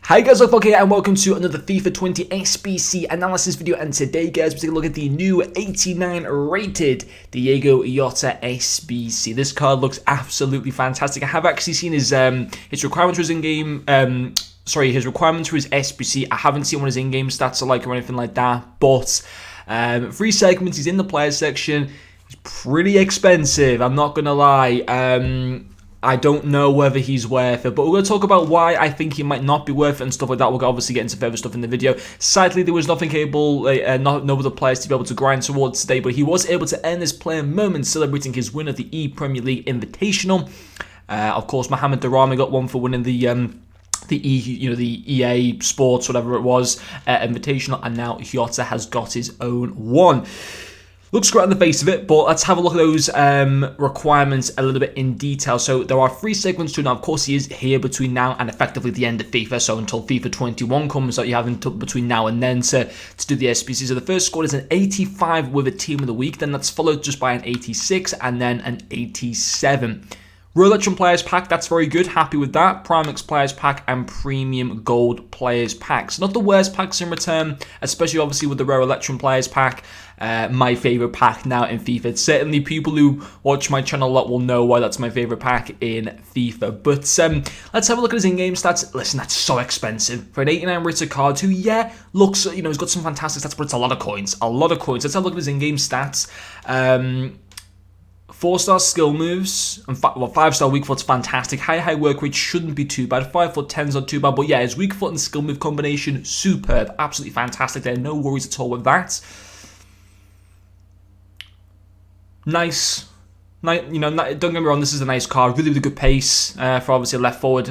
Hi guys, welcome here and welcome to another FIFA 20 SBC analysis video, and today guys we're taking a look at the new 89 rated Diogo Jota SBC. This card looks absolutely fantastic. I have actually seen his requirements for his in-game, his requirements for his SBC. I haven't seen what his in-game stats are like or anything like that, but 3 segments, he's in the player section. He's pretty expensive, I'm not gonna lie. I don't know whether he's worth it, but we're going to talk about why I think he might not be worth it and stuff like that. We'll obviously get into further stuff in the video. Sadly, there was nothing able, no other players to be able to grind towards today, but he was able to earn this player moment celebrating his win of the Premier League Invitational. Of course, Mohamed Darami got one for winning the EA Sports, whatever it was, Invitational, and now Jota has got his own one. Looks great on the face of it, but let's have a look at those requirements a little bit in detail. So there are 3 segments to it. Now, of course, he is here between now and effectively the end of FIFA. So until FIFA 21 comes out, you have until between now and then to do the SBC. So the first score is an 85 with a team of the week. Then that's followed just by an 86 and then an 87. Royal Electrum Players Pack, that's very good, happy with that. Primex Players Pack and Premium Gold Players Packs. Not the worst packs in return, especially obviously with the Royal Electrum Players Pack. My favourite pack now in FIFA. Certainly people who watch my channel a lot will know why that's my favourite pack in FIFA. But let's have a look at his in-game stats. Listen, that's so expensive. For an 89 rated card who, yeah, looks, he's got some fantastic stats, but it's a lot of coins. A lot of coins. Let's have a look at his in-game stats. 4-star skill moves, and 5-star weak foot's fantastic. High work rate shouldn't be too bad. 5'10's not too bad, but yeah, his weak foot and skill move combination, superb, absolutely fantastic. There are no worries at all with that. Nice. Don't get me wrong, this is a nice card. Really good pace for obviously a left forward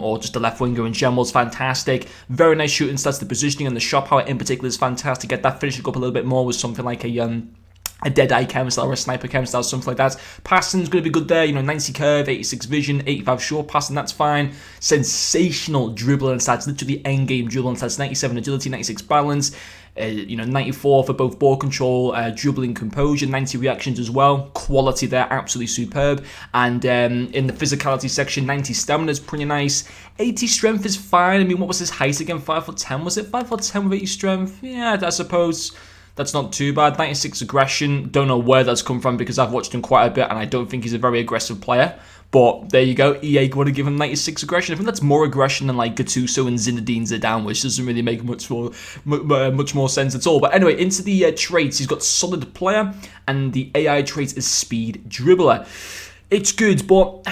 or just a left winger in general is fantastic. Very nice shooting stats. The positioning and the shot power in particular is fantastic. Get that finishing up a little bit more with something like a dead-eye chem style or a sniper chem style, something like that. Passing's going to be good there, 90 curve, 86 vision, 85 short passing, that's fine. Sensational dribbling stats, literally endgame dribbling stats, 97 agility, 96 balance, 94 for both ball control, dribbling composure, 90 reactions as well. Quality there, absolutely superb. And in the physicality section, 90 stamina is pretty nice. 80 strength is fine. I mean, what was his height again? 5'10", was it? 5'10" with 80 strength? Yeah, I suppose that's not too bad. 96 aggression, don't know where that's come from because I've watched him quite a bit and I don't think he's a very aggressive player. But there you go, EA want to give him 96 aggression. I think that's more aggression than like Gattuso and Zinedine Zidane, which doesn't really make much more sense at all. But anyway, into the traits. He's got solid player and the AI trait is speed dribbler. It's good, but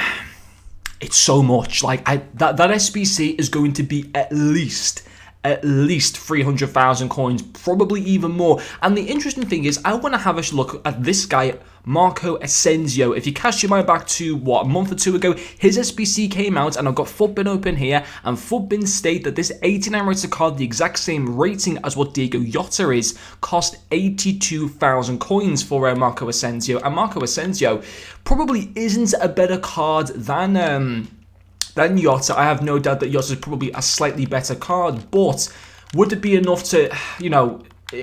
it's so much. Like that SBC is going to be at least 300,000 coins, probably even more. And the interesting thing is, I want to have a look at this guy, Marco Asensio. If you cast your mind back to, a month or 2 ago, his SBC came out, and I've got Footbin open here, and Footbin state that this 89 rated card, the exact same rating as what Diogo Jota is, cost 82,000 coins for Marco Asensio. And Marco Asensio probably isn't a better card than Jota. I have no doubt that Jota is probably a slightly better card, but would it be enough to,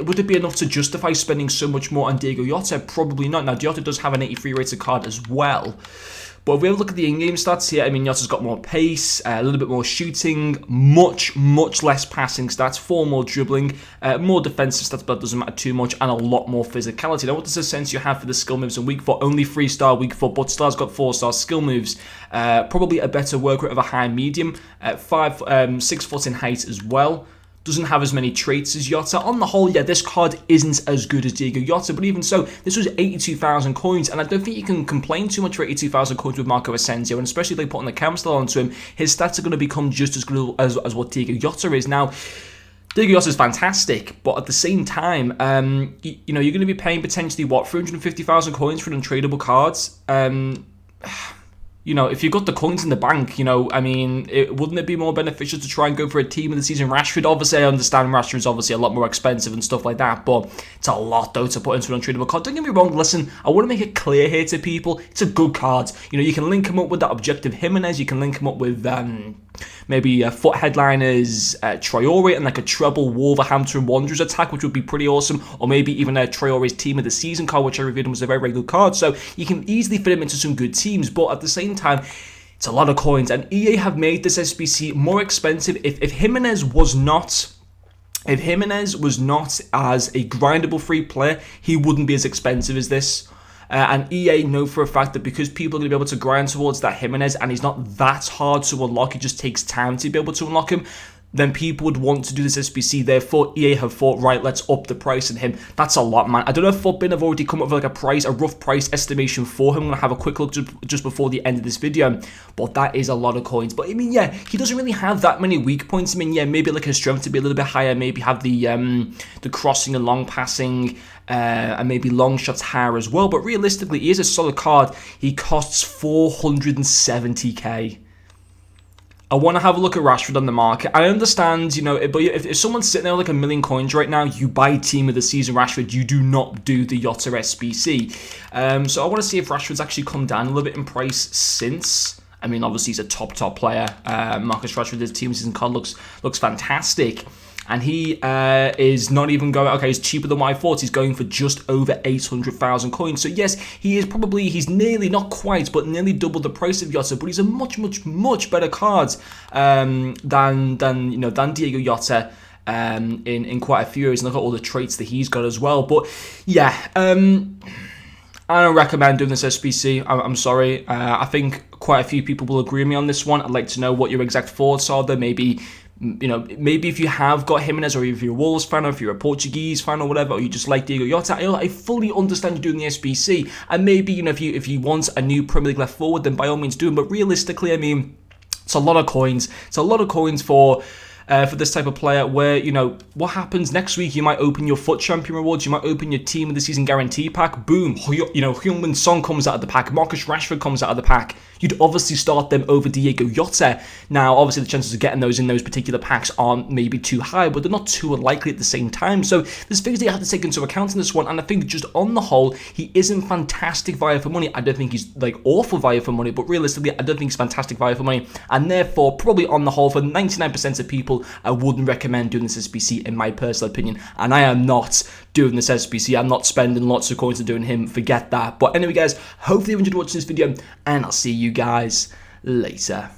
would it be enough to justify spending so much more on Diogo Jota? Probably not. Now, Jota does have an 83 rated card as well. But if we have a look at the in-game stats here, I mean, Jota's got more pace, a little bit more shooting, much less passing stats, 4 more dribbling, more defensive stats, but that doesn't matter too much, and a lot more physicality. Now, what does Asensio have for the skill moves and weak foot? Only 3-star weak foot, but still has got 4-star skill moves. Probably a better work rate of a high medium, 6 foot in height as well. Doesn't have as many traits as Jota. On the whole, yeah, this card isn't as good as Diogo Jota, but even so, this was 82,000 coins, and I don't think you can complain too much for 82,000 coins with Marco Asensio, and especially if they put on the cam style onto him, his stats are going to become just as good as what Diogo Jota is. Now, Diogo Jota is fantastic, but at the same time, you're going to be paying potentially, 350,000 coins for untradeable cards? If you've got the coins in the bank, I mean, wouldn't it be more beneficial to try and go for a team of the season Rashford? Obviously, I understand Rashford is obviously a lot more expensive and stuff like that, but it's a lot, though, to put into an untradeable card. Don't get me wrong, listen, I want to make it clear here to people, it's a good card. You can link him up with that Objective Jimenez, you can link him up with maybe foot headliners, Traore, and like a treble Wolverhampton Wanderers attack, which would be pretty awesome, or maybe even Traore's team of the season card, which I reviewed and was a very good card. So you can easily fit him into some good teams, but at the same time, It's a lot of coins, and EA have made this SBC more expensive. If Jimenez was not as a grindable free player, he wouldn't be as expensive as this. And EA know for a fact that because people are going to be able to grind towards that Jimenez, and he's not that hard to unlock, it just takes time to be able to unlock him, then people would want to do this SBC. Therefore, EA have thought, right, let's up the price on him. That's a lot, man. I don't know if Footbin have already come up with like a rough price estimation for him. I'm going to have a quick look just before the end of this video. But that is a lot of coins. But I mean, yeah, he doesn't really have that many weak points. I mean, yeah, maybe like his strength to be a little bit higher. Maybe have the crossing and long passing. And maybe long shots higher as well. But realistically, he is a solid card. He costs 470k. I want to have a look at Rashford on the market. I understand, you know, but if someone's sitting there with like 1 million coins right now, you buy Team of the Season Rashford. You do not do the Jota SBC. So I want to see if Rashford's actually come down a little bit in price since. I mean, obviously he's a top player. Marcus Rashford, his Team of the Season card looks fantastic. And he is not even going, okay, he's cheaper than what I thought. He's going for just over 800,000 coins. So yes, he's nearly, not quite, but nearly double the price of Jota. But he's a much better card than Diego Jota in quite a few areas. And look at all the traits that he's got as well. But yeah, I don't recommend doing this SBC. I'm sorry. I think quite a few people will agree with me on this one. I'd like to know what your exact thoughts are there. Maybe if you have got Jimenez, or if you're a Wolves fan, or if you're a Portuguese fan, or whatever, or you just like Diego Jota, I fully understand you doing the SBC. And maybe, if you want a new Premier League left forward, then by all means do it. But realistically, I mean, it's a lot of coins. It's a lot of coins for this type of player, where, what happens next week? You might open your FUT Champion rewards, you might open your Team of the Season guarantee pack, boom, Heung-min Son comes out of the pack, Marcus Rashford comes out of the pack. You'd obviously start them over Diego Jota. Now, obviously, the chances of getting those in those particular packs aren't maybe too high, but they're not too unlikely at the same time. So there's things that you have to take into account in this one, and I think just on the whole, he isn't fantastic value for money. I don't think he's like awful value for money, but realistically, I don't think he's fantastic value for money, and therefore, probably on the whole, for 99% of people, I wouldn't recommend doing this SBC in my personal opinion, and I am not doing this SBC. I'm not spending lots of coins on doing him, forget that. But anyway, guys, hopefully you enjoyed watching this video, and I'll see you guys later.